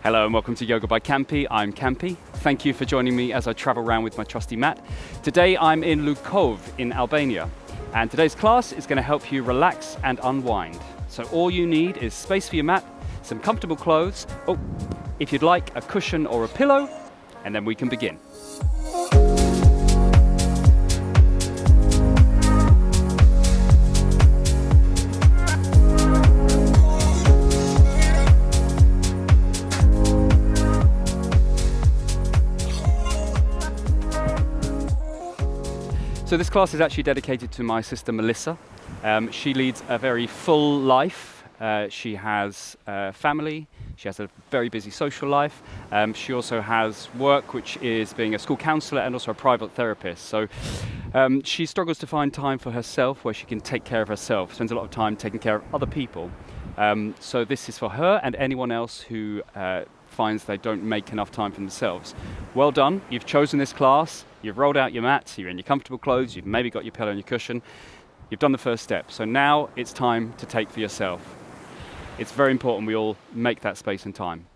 Hello and welcome to Yoga by Campi. I'm Campi. Thank you for joining me as I travel around with my trusty mat. Today I'm in Lukorë in Albania, and today's class is going to help you relax and unwind. So all you need is space for your mat, some comfortable clothes, if you'd like, a cushion or a pillow, and then we can begin. So this class is actually dedicated to my sister Melissa. She leads a very full life. She has a family, she has a very busy social life. She also has work which is being a school counsellor and also a private therapist. So she struggles to find time for herself where she can take care of herself, spends a lot of time taking care of other people. So this is for her and anyone else who finds they don't make enough time for themselves. Well done, you've chosen this class, you've rolled out your mat, you're in your comfortable clothes, you've maybe got your pillow and your cushion, you've done the first step. So now it's time to take for yourself. It's very important we all make that space and time.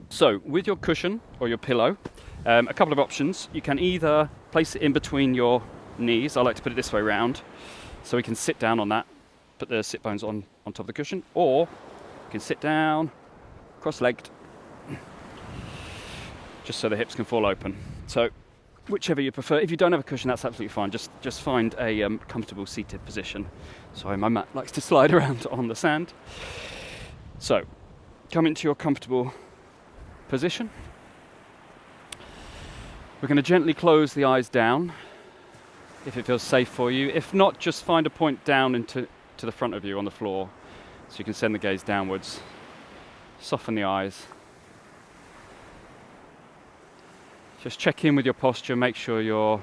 So with your cushion or your pillow, a couple of options. You can either place it in between your knees, I like to put it this way round, so we can sit down on that, put the sit bones on top of the cushion, or you can sit down, cross-legged, just so the hips can fall open. So whichever you prefer. If you don't have a cushion, that's absolutely fine. Just find a comfortable seated position. Sorry, my mat likes to slide around on the sand. So come into your comfortable position. We're going to gently close the eyes down if it feels safe for you. If not, just find a point down to the front of you on the floor so you can send the gaze downwards. Soften the eyes. Just check in with your posture, make sure you're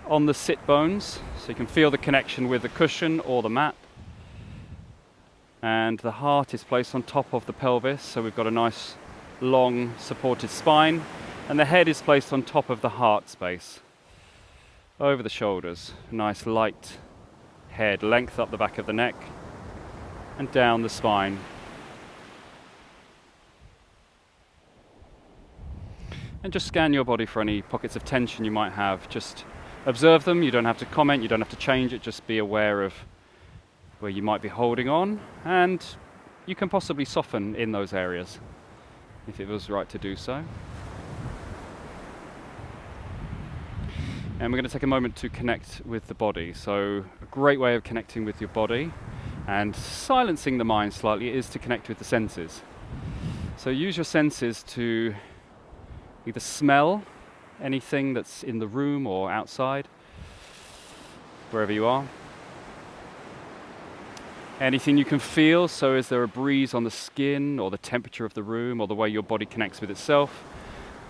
on the sit bones so you can feel the connection with the cushion or the mat. And the heart is placed on top of the pelvis, so we've got a nice long supported spine, and the head is placed on top of the heart space. Over the shoulders, nice light head, length up the back of the neck and down the spine. And just scan your body for any pockets of tension you might have. Just observe them, you don't have to comment, you don't have to change it, just be aware of where you might be holding on, and you can possibly soften in those areas if it was right to do so. And we're going to take a moment to connect with the body. So a great way of connecting with your body and silencing the mind slightly is to connect with the senses. So use your senses to either smell anything that's in the room or outside, wherever you are. Anything you can feel, so is there a breeze on the skin or the temperature of the room or the way your body connects with itself.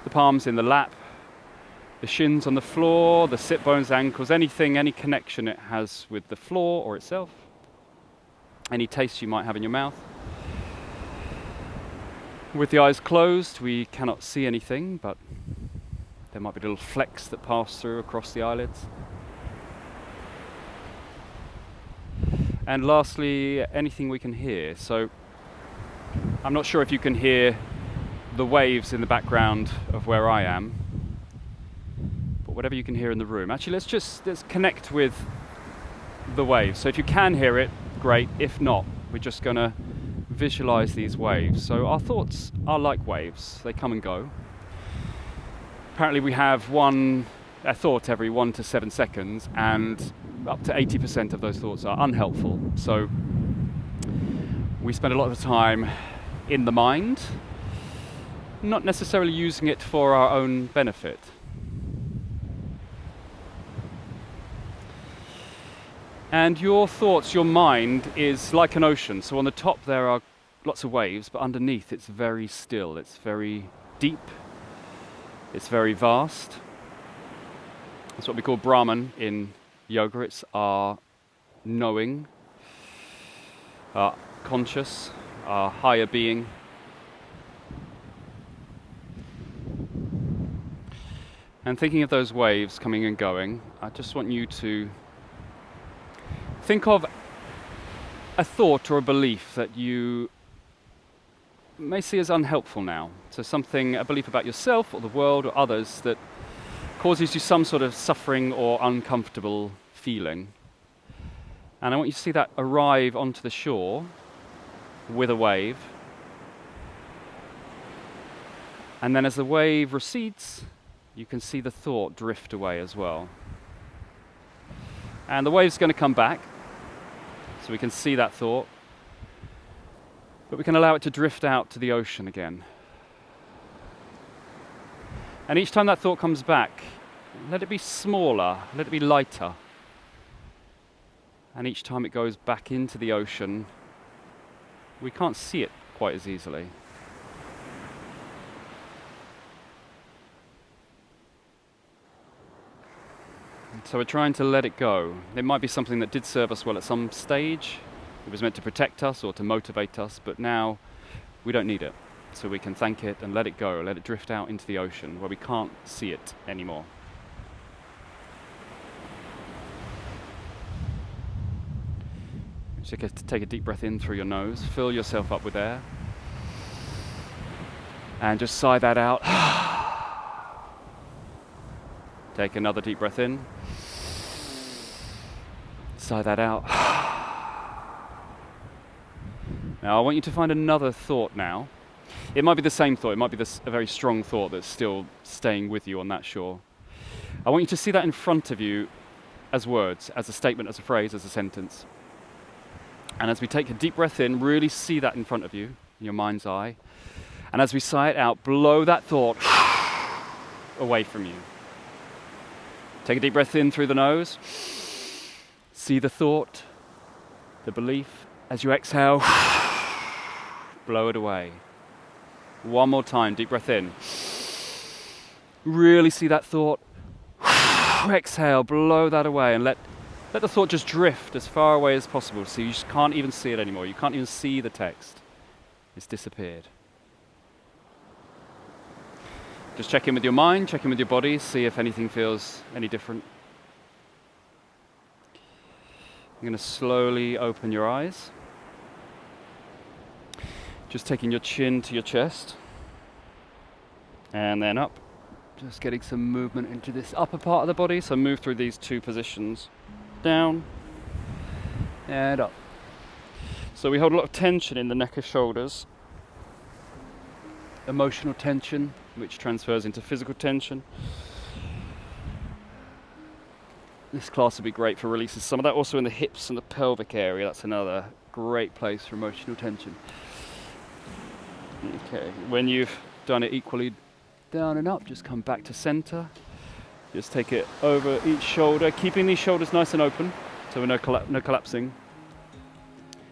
The palms in the lap, the shins on the floor, the sit bones, ankles, anything, any connection it has with the floor or itself. Any taste you might have in your mouth. With the eyes closed, we cannot see anything, but there might be little flecks that pass through across the eyelids. And lastly, anything we can hear. So I'm not sure if you can hear the waves in the background of where I am, but whatever you can hear in the room. Actually, let's connect with the waves. So if you can hear it, great. If not, we're just going to visualize these waves. So our thoughts are like waves, they come and go. Apparently we have a thought every 1 to 7 seconds, and up to 80% of those thoughts are unhelpful. So we spend a lot of time in the mind, not necessarily using it for our own benefit. And your thoughts, your mind is like an ocean. So on the top there are lots of waves, but underneath it's very still, it's very deep, it's very vast. That's what we call Brahman in yoga. It's our knowing, our conscious, our higher being. And thinking of those waves coming and going, I just want you to think of a thought or a belief that you may see as unhelpful now. So something, a belief about yourself or the world or others that causes you some sort of suffering or uncomfortable feeling. And I want you to see that arrive onto the shore with a wave. And then as the wave recedes, you can see the thought drift away as well. And the wave's going to come back, so we can see that thought. But we can allow it to drift out to the ocean again. And each time that thought comes back, let it be smaller, let it be lighter. And each time it goes back into the ocean, we can't see it quite as easily. So we're trying to let it go. It might be something that did serve us well at some stage. It was meant to protect us or to motivate us, but now we don't need it. So we can thank it and let it go, let it drift out into the ocean where we can't see it anymore. So take a deep breath in through your nose, fill yourself up with air, and just sigh that out. Take another deep breath in, sigh that out. Now I want you to find another thought now. It might be the same thought, it might be a very strong thought that's still staying with you on that shore. I want you to see that in front of you as words, as a statement, as a phrase, as a sentence. And as we take a deep breath in, really see that in front of you, in your mind's eye. And as we sigh it out, blow that thought away from you. Take a deep breath in through the nose. See the thought, the belief. As you exhale, blow it away. One more time, deep breath in. Really see that thought. Exhale, blow that away, and let the thought just drift as far away as possible, so you just can't even see it anymore. You can't even see the text. It's disappeared. Just check in with your mind, check in with your body, see if anything feels any different. You're going to slowly open your eyes. Just taking your chin to your chest. And then up. Just getting some movement into this upper part of the body. So move through these two positions. Down and up. So we hold a lot of tension in the neck and shoulders. Emotional tension, which transfers into physical tension. This class would be great for releasing some of that. Also in the hips and the pelvic area, that's another great place for emotional tension. Okay, when you've done it equally down and up, just come back to center. Just take it over each shoulder, keeping these shoulders nice and open, so we're no collapsing.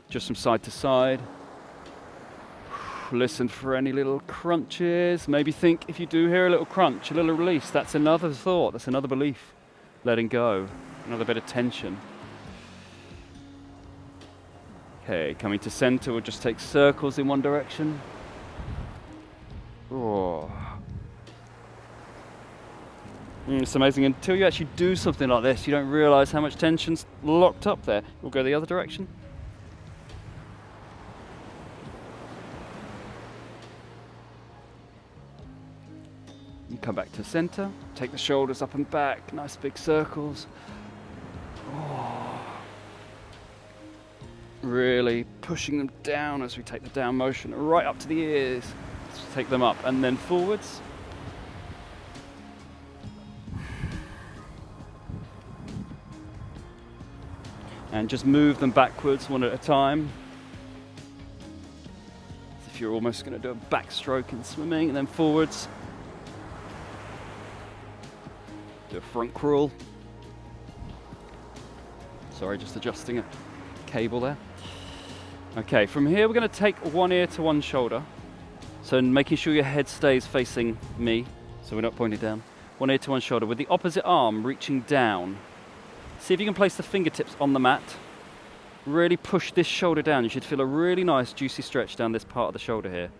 Just from side to side. Listen for any little crunches. Maybe think if you do hear a little crunch, a little release, that's another thought, that's another belief. Letting go, another bit of tension. Okay, coming to center, we'll just take circles in one direction. Oh. It's amazing. Until you actually do something like this, you don't realize how much tension's locked up there. We'll go the other direction. You come back to center, take the shoulders up and back, nice big circles. Oh. Really pushing them down as we take the down motion, right up to the ears. Let's take them up and then forwards. And just move them backwards one at a time. As if you're almost going to do a backstroke in swimming, and then forwards. Do a front crawl. Sorry, just adjusting a cable there. Okay, from here we're going to take one ear to one shoulder. So making sure your head stays facing me, so we're not pointing down. One ear to one shoulder, with the opposite arm reaching down. See if you can place the fingertips on the mat. Really push this shoulder down. You should feel a really nice juicy stretch down this part of the shoulder here.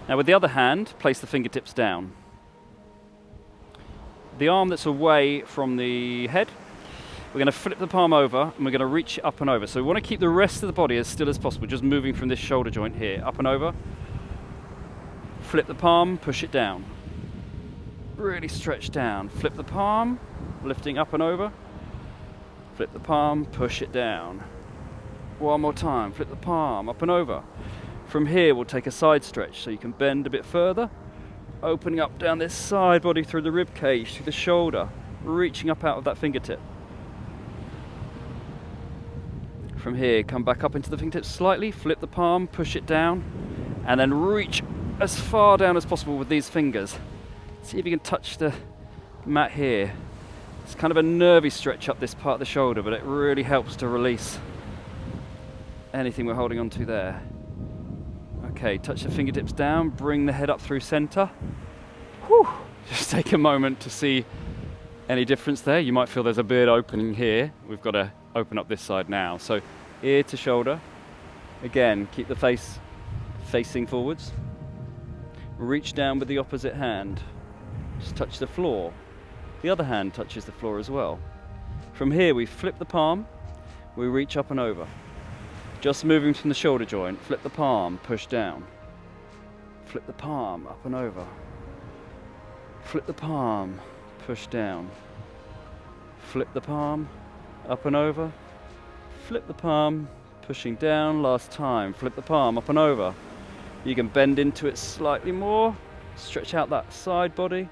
Now with the other hand, place the fingertips down. The arm that's away from the head, We're going to flip the palm over and we're going to reach it up and over. So we want to keep the rest of the body as still as possible, just moving from this shoulder joint here, up and over. Flip the palm, push it down. Really stretch down. Flip the palm, lifting up and over. Flip the palm, push it down. One more time, flip the palm, up and over. From here, we'll take a side stretch so you can bend a bit further, opening up down this side body through the rib cage, through the shoulder, reaching up out of that fingertip. From here, come back up into the fingertips slightly, flip the palm, push it down, and then reach as far down as possible with these fingers. See if you can touch the mat here. It's kind of a nervy stretch up this part of the shoulder, but it really helps to release anything we're holding on to there. Okay, touch the fingertips down, bring the head up through center. Whew. Just take a moment to see any difference there. You might feel there's a bit opening here. We've got to open up this side now. So ear to shoulder. Again, keep the face facing forwards. Reach down with the opposite hand. Just touch the floor. The other hand touches the floor as well. From here, we flip the palm. We reach up and over. Just moving from the shoulder joint. Flip the palm, push down. Flip the palm, up and over. Flip the palm, push down. Flip the palm, up and over. Flip the palm, pushing down. Last time. Flip the palm, up and over. You can bend into it slightly more. Stretch out that side body.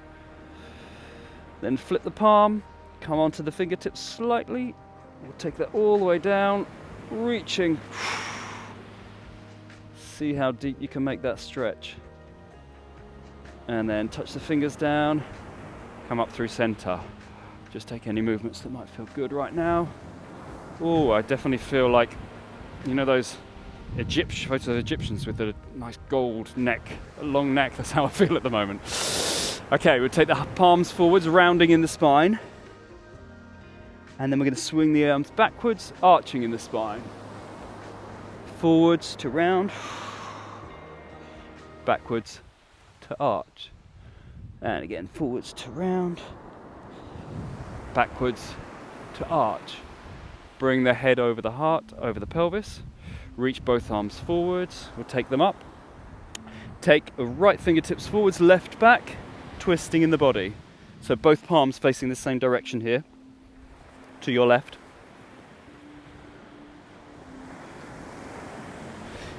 Then flip the palm, come onto the fingertips slightly. We'll take that all the way down, reaching. See how deep you can make that stretch. And then touch the fingers down, come up through center. Just take any movements that might feel good right now. Oh, I definitely feel like, you know those photos of Egyptians with a nice gold neck, a long neck? That's how I feel at the moment. Okay, we'll take the palms forwards, rounding in the spine. And then we're going to swing the arms backwards, arching in the spine. Forwards to round. Backwards to arch. And again, forwards to round. Backwards to arch. Bring the head over the heart, over the pelvis. Reach both arms forwards. We'll take them up. Take right fingertips forwards, left back. Twisting in the body. So both palms facing the same direction here, to your left.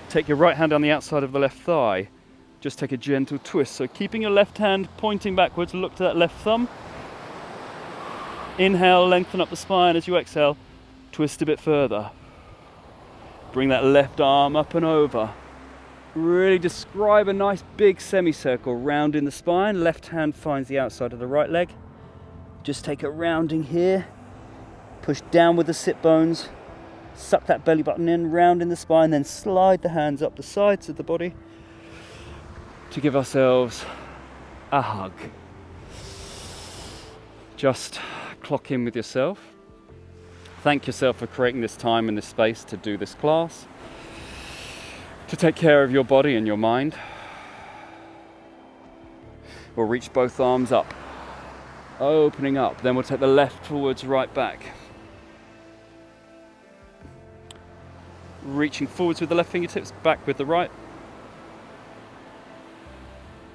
Take your right hand on the outside of the left thigh. Just take a gentle twist. So keeping your left hand pointing backwards, look to that left thumb. Inhale, lengthen up the spine as you exhale. Twist a bit further. Bring that left arm up and over. Really describe a nice big semicircle round in the spine. Left hand finds the outside of the right leg. Just take a rounding here. Push down with the sit bones. Suck that belly button in, round in the spine, then slide the hands up the sides of the body to give ourselves a hug. Just clock in with yourself. Thank yourself for creating this time and this space to do this class, to take care of your body and your mind. We'll reach both arms up, opening up. Then we'll take the left forwards, right back. Reaching forwards with the left fingertips, back with the right.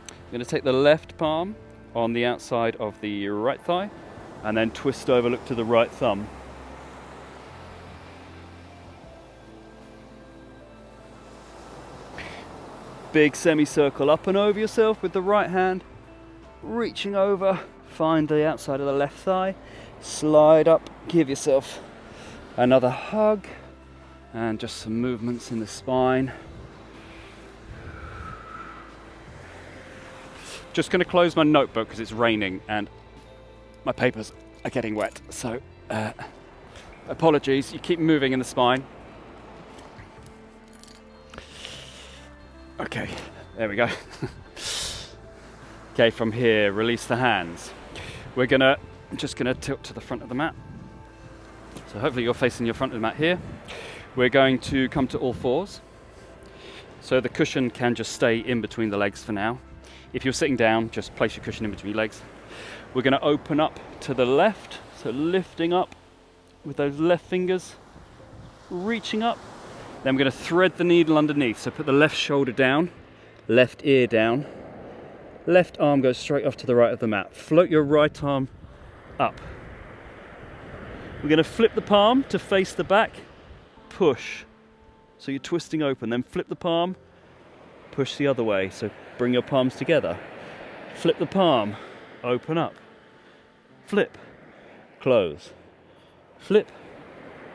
We're going to take the left palm on the outside of the right thigh and then twist over, look to the right thumb. Big semicircle up and over yourself with the right hand, reaching over, find the outside of the left thigh, slide up, give yourself another hug, and just some movements in the spine. Just going to close my notebook because it's raining and my papers are getting wet, so apologies. You keep moving in the spine. Okay, there we go. Okay, from here, release the hands. We're just gonna tilt to the front of the mat. So hopefully you're facing your front of the mat here. We're going to come to all fours. So the cushion can just stay in between the legs for now. If you're sitting down, just place your cushion in between your legs. We're gonna open up to the left, so lifting up, with those left fingers, reaching up. Then we're going to thread the needle underneath. So put the left shoulder down, left ear down, left arm goes straight off to the right of the mat. Float your right arm up. We're going to flip the palm to face the back, push. So you're twisting open, then flip the palm, push the other way. So bring your palms together. Flip the palm, open up. Flip, close. Flip,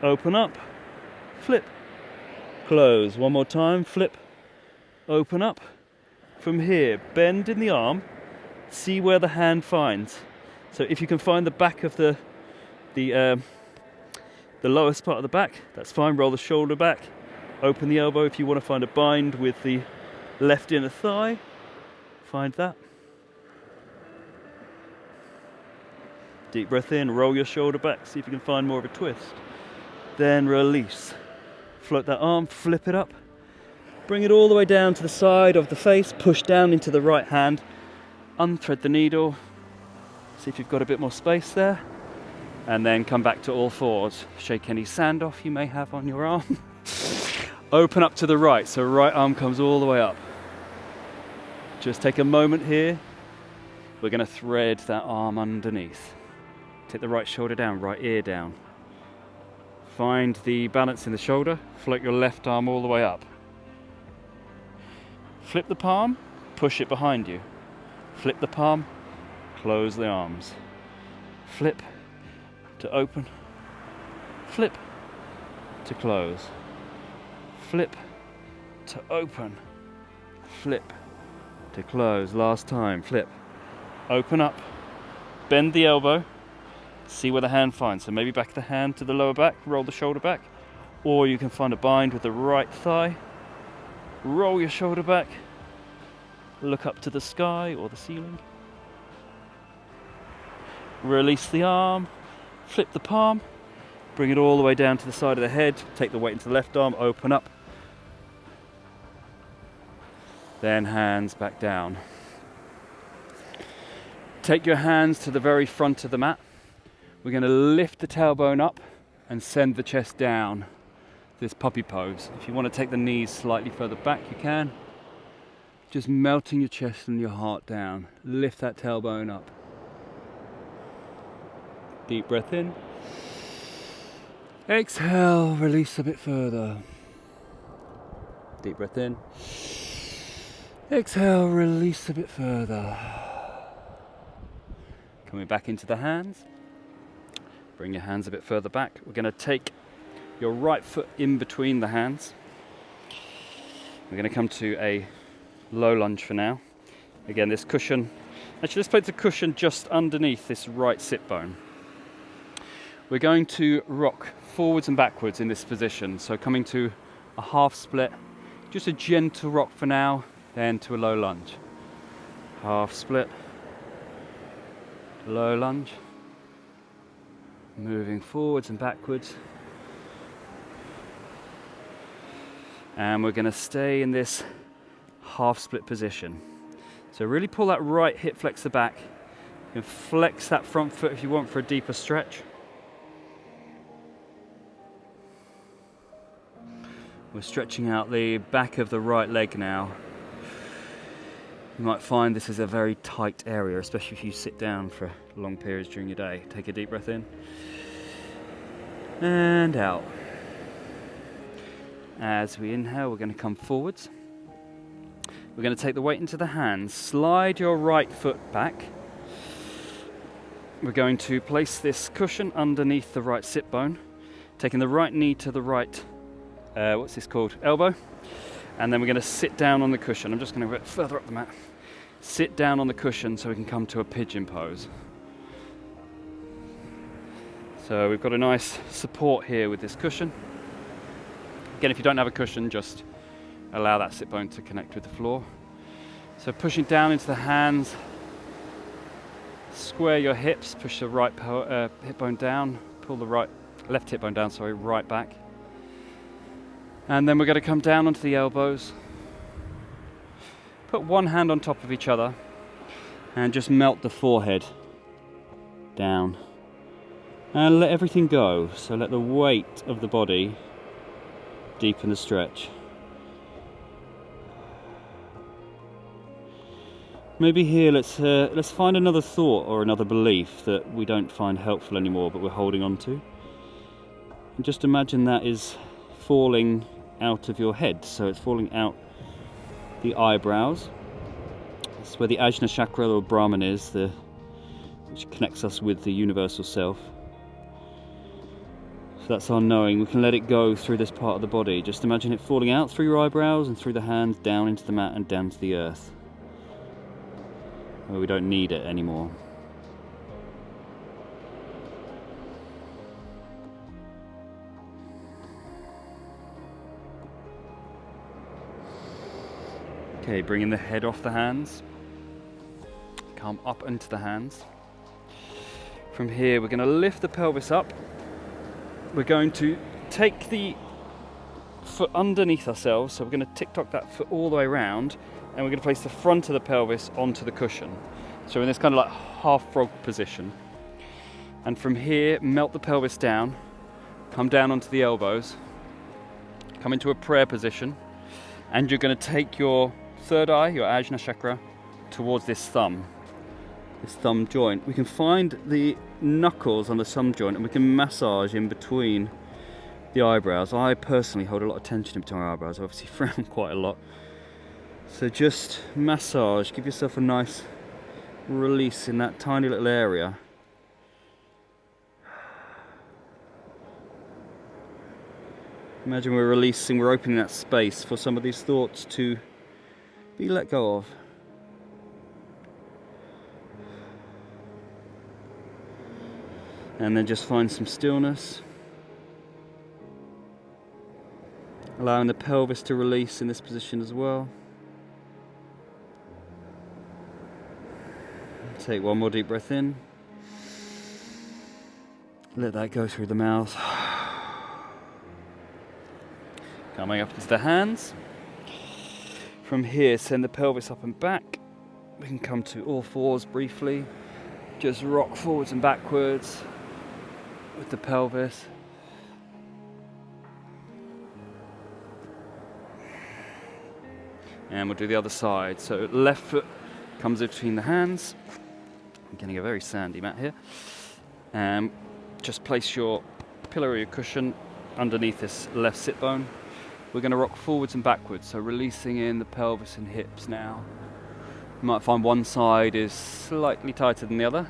open up. Flip, close. One more time, flip, open up. From here, bend in the arm, see where the hand finds. So if you can find the back of the lowest part of the back, that's fine. Roll the shoulder back, open the elbow. If you want to find a bind with the left inner thigh, find that. Deep breath in, roll your shoulder back, see if you can find more of a twist. Then release. Float that arm, flip it up. Bring it all the way down to the side of the face, push down into the right hand, unthread the needle, see if you've got a bit more space there, and then come back to all fours. Shake any sand off you may have on your arm. Open up to the right, so right arm comes all the way up. Just take a moment here. We're going to thread that arm underneath. Take the right shoulder down, right ear down. Find the balance in the shoulder, float your left arm all the way up. Flip the palm, push it behind you. Flip the palm, close the arms. Flip to open. Flip to close. Flip to open. Flip to close. Last time, flip. Open up. Bend the elbow. See where the hand finds. So maybe back the hand to the lower back, roll the shoulder back. Or you can find a bind with the right thigh. Roll your shoulder back. Look up to the sky or the ceiling. Release the arm. Flip the palm. Bring it all the way down to the side of the head. Take the weight into the left arm. Open up. Then hands back down. Take your hands to the very front of the mat. We're going to lift the tailbone up and send the chest down. This puppy pose. If you want to take the knees slightly further back, you can. Just melting your chest and your heart down. Lift that tailbone up. Deep breath in. Exhale, release a bit further. Deep breath in. Exhale, release a bit further. Coming back into the hands. Bring your hands a bit further back. We're going to take your right foot in between the hands. We're going to come to a low lunge for now. Again, this cushion, actually let's place the cushion just underneath this right sit bone. We're going to rock forwards and backwards in this position. So coming to a half split, just a gentle rock for now, then to a low lunge. Half split, low lunge. Moving forwards and backwards. And we're going to stay in this half split position. So really pull that right hip flexor back. You can flex that front foot if you want for a deeper stretch. We're stretching out the back of the right leg now. You might find this is a very tight area, especially if you sit down for long periods during your day. Take a deep breath in and out. As we inhale, we're going to come forwards. We're going to take the weight into the hands. Slide your right foot back. We're going to place this cushion underneath the right sit bone, taking the right knee to the right, what's this called? Elbow. And then we're going to sit down on the cushion. I'm just going to go a bit further up the mat. Sit down on the cushion so we can come to a pigeon pose. So we've got a nice support here with this cushion. Again, if you don't have a cushion, just allow that sit bone to connect with the floor. So pushing down into the hands, square your hips, push the right hip bone down, pull the left hip bone down, right back. And then we're going to come down onto the elbows. Put one hand on top of each other and just melt the forehead down And let everything go. So let the weight of the body deepen the stretch. Maybe here let's find another thought or another belief that we don't find helpful anymore, but we're holding on to. And just imagine that is falling out of your head. So it's falling out the eyebrows. That's where the Ajna chakra or Brahman is, which connects us with the universal self. So that's our knowing. We can let it go through this part of the body. Just imagine it falling out through your eyebrows and through the hands, down into the mat and down to the earth, where we don't need it anymore. Okay, bringing the head off the hands. Come up into the hands. From here, we're going to lift the pelvis up. We're going to take the foot underneath ourselves. So we're going to tick-tock that foot all the way around. And we're going to place the front of the pelvis onto the cushion. So in this kind of like half frog position. And from here, melt the pelvis down. Come down onto the elbows. Come into a prayer position. And you're going to take your third eye, your Ajna chakra, towards this thumb joint. We can find the knuckles on the thumb joint and we can massage in between the eyebrows. I personally hold a lot of tension in between my eyebrows. I obviously frown quite a lot. So just massage, give yourself a nice release in that tiny little area. Imagine we're opening that space for some of these thoughts to be let go of. And then just find some stillness. Allowing the pelvis to release in this position as well. Take one more deep breath in. Let that go through the mouth. Coming up into the hands. From here, send the pelvis up and back. We can come to all fours briefly. Just rock forwards and backwards with the pelvis. And we'll do the other side. So left foot comes in between the hands. I'm getting a very sandy mat here. And just place your pillow or your cushion underneath this left sit bone. We're going to rock forwards and backwards, so releasing in the pelvis and hips now. You might find one side is slightly tighter than the other.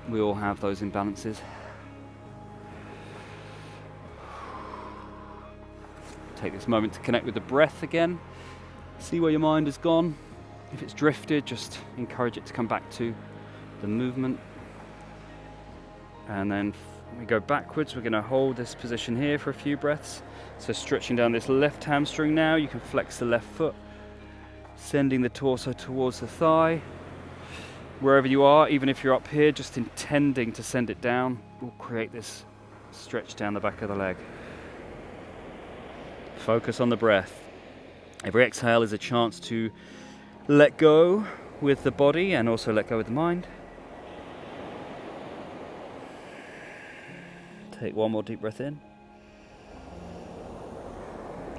We all have those imbalances. Take this moment to connect with the breath again. See where your mind has gone. If it's drifted, just encourage it to come back to the movement. And then we go backwards. We're going to hold this position here for a few breaths. So stretching down this left hamstring now. You can flex the left foot, sending the torso towards the thigh. Wherever you are, even if you're up here, just intending to send it down will create this stretch down the back of the leg. Focus on the breath. Every exhale is a chance to let go with the body and also let go with the mind. Take one more deep breath in.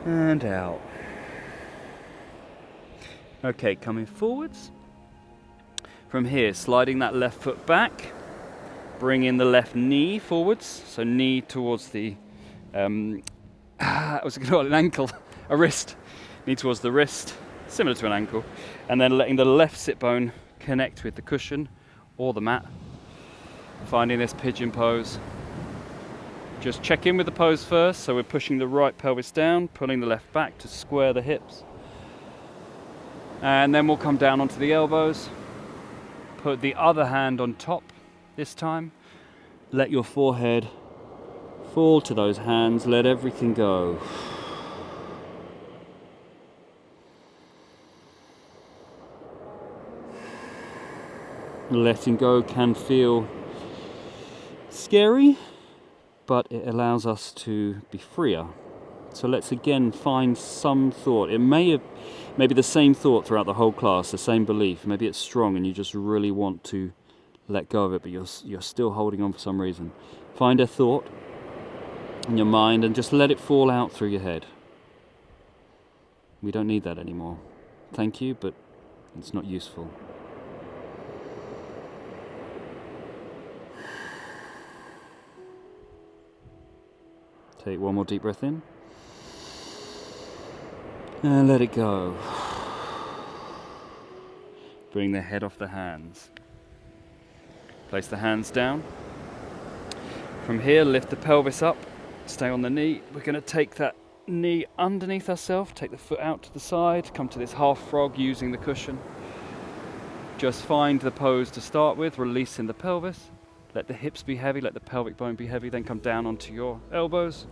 And out. Okay, coming forwards. From here, sliding that left foot back. Bring in the left knee forwards. So knee towards the, I was going to call it an ankle, a wrist. Knee towards the wrist, similar to an ankle. And then letting the left sit bone connect with the cushion or the mat. Finding this pigeon pose. Just check in with the pose first. So we're pushing the right pelvis down, pulling the left back to square the hips. And then we'll come down onto the elbows. Put the other hand on top this time. Let your forehead fall to those hands. Let everything go. Letting go can feel scary, but it allows us to be freer. So let's again find some thought. It may be the same thought throughout the whole class, the same belief. Maybe it's strong and you just really want to let go of it, but you're still holding on for some reason. Find a thought in your mind and just let it fall out through your head. We don't need that anymore. Thank you, but it's not useful. Take one more deep breath in. And let it go. Bring the head off the hands. Place the hands down. From here, lift the pelvis up. Stay on the knee. We're going to take that knee underneath ourselves. Take the foot out to the side. Come to this half frog using the cushion. Just find the pose to start with, releasing the pelvis. Let the hips be heavy, let the pelvic bone be heavy. Then come down onto your elbows.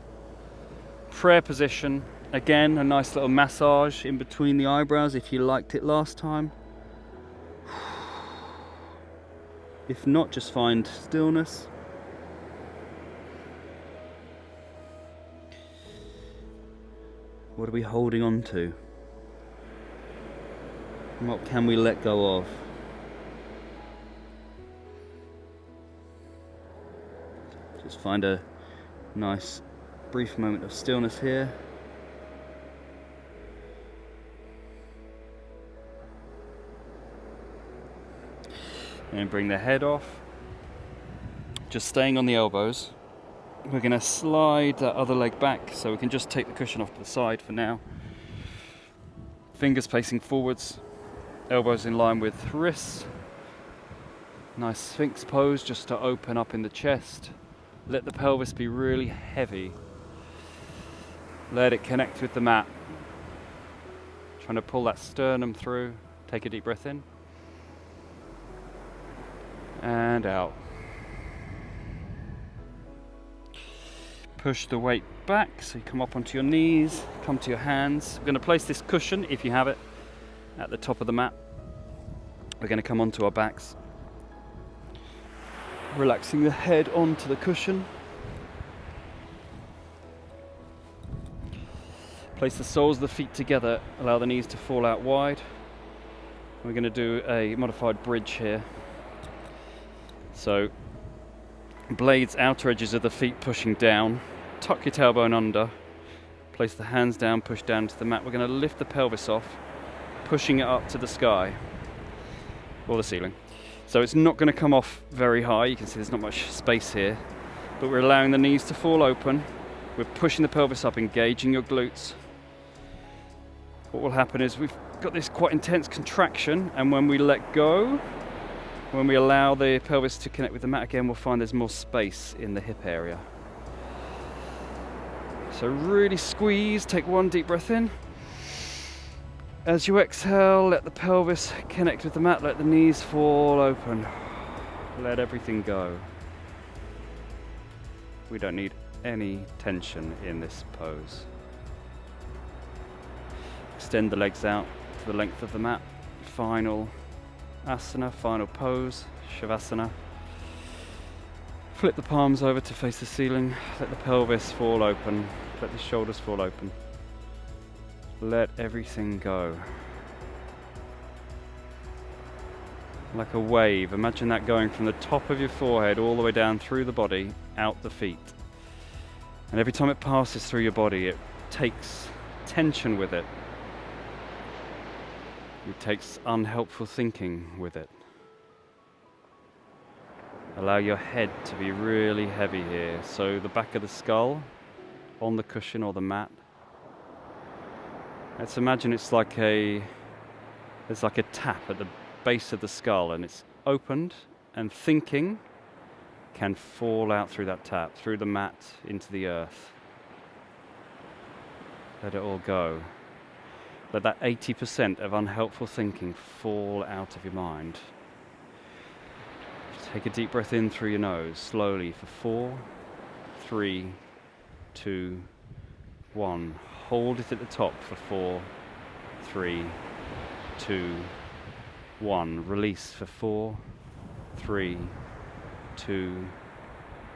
Prayer position. Again, a nice little massage in between the eyebrows if you liked it last time. If not, just find stillness. What are we holding on to? What can we let go of? Just find a nice brief moment of stillness here. And bring the head off. Just staying on the elbows. We're going to slide that other leg back so we can just take the cushion off to the side for now. Fingers facing forwards, elbows in line with wrists. Nice Sphinx pose just to open up in the chest. Let the pelvis be really heavy. Let it connect with the mat. Trying to pull that sternum through. Take a deep breath in. And out. Push the weight back so you come up onto your knees, come to your hands. We're going to place this cushion, if you have it, at the top of the mat. We're going to come onto our backs. Relaxing the head onto the cushion. Place the soles of the feet together, allow the knees to fall out wide. We're going to do a modified bridge here. So, blades, outer edges of the feet pushing down. Tuck your tailbone under. Place the hands down, push down to the mat. We're going to lift the pelvis off, pushing it up to the sky or the ceiling. So it's not going to come off very high. You can see there's not much space here, but we're allowing the knees to fall open. We're pushing the pelvis up, engaging your glutes. What will happen is we've got this quite intense contraction, and when we let go, when we allow the pelvis to connect with the mat again, we'll find there's more space in the hip area. So really squeeze, take one deep breath in. As you exhale, let the pelvis connect with the mat, let the knees fall open. Let everything go. We don't need any tension in this pose. Extend the legs out to the length of the mat. Final asana, final pose, shavasana. Flip the palms over to face the ceiling. Let the pelvis fall open. Let the shoulders fall open. Let everything go. Like a wave, imagine that going from the top of your forehead all the way down through the body, out the feet. And every time it passes through your body, it takes tension with it. It takes unhelpful thinking with it. Allow your head to be really heavy here. So the back of the skull on the cushion or the mat. Let's imagine there's like a tap at the base of the skull, and it's opened, and thinking can fall out through that tap, through the mat, into the earth. Let it all go. Let that 80% of unhelpful thinking fall out of your mind. Take a deep breath in through your nose, slowly, for 4, 3, 2, 1. Hold it at the top for 4, 3, 2, 1. Release for 4, 3, 2,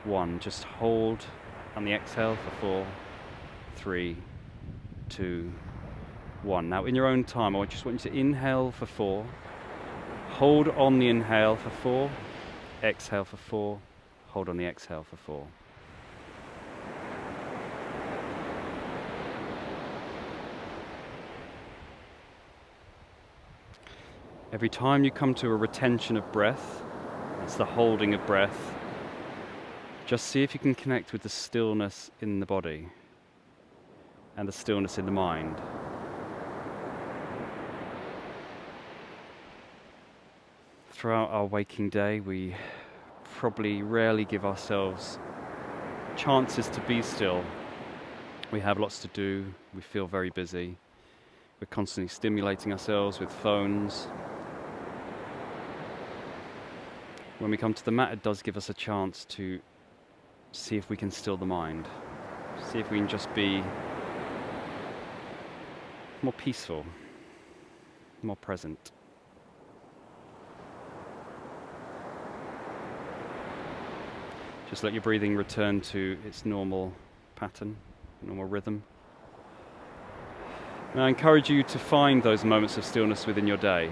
1. Just hold on the exhale for 4, 3, 2, 1. Now in your own time, I just want you to inhale for 4. Hold on the inhale for 4, Exhale for 4. Hold on the exhale for 4. Every time you come to a retention of breath, that's the holding of breath, just see if you can connect with the stillness in the body and the stillness in the mind. Throughout our waking day, we probably rarely give ourselves chances to be still. We have lots to do, we feel very busy, we're constantly stimulating ourselves with phones. When we come to the mat, it does give us a chance to see if we can still the mind, see if we can just be more peaceful, more present. Just let your breathing return to its normal pattern, normal rhythm. And I encourage you to find those moments of stillness within your day.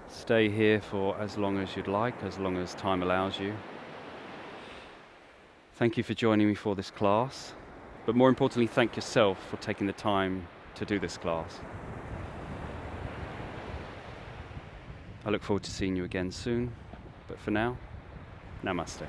Stay here for as long as you'd like, as long as time allows you. Thank you for joining me for this class, but more importantly, thank yourself for taking the time to do this class. I look forward to seeing you again soon, but for now, namaste.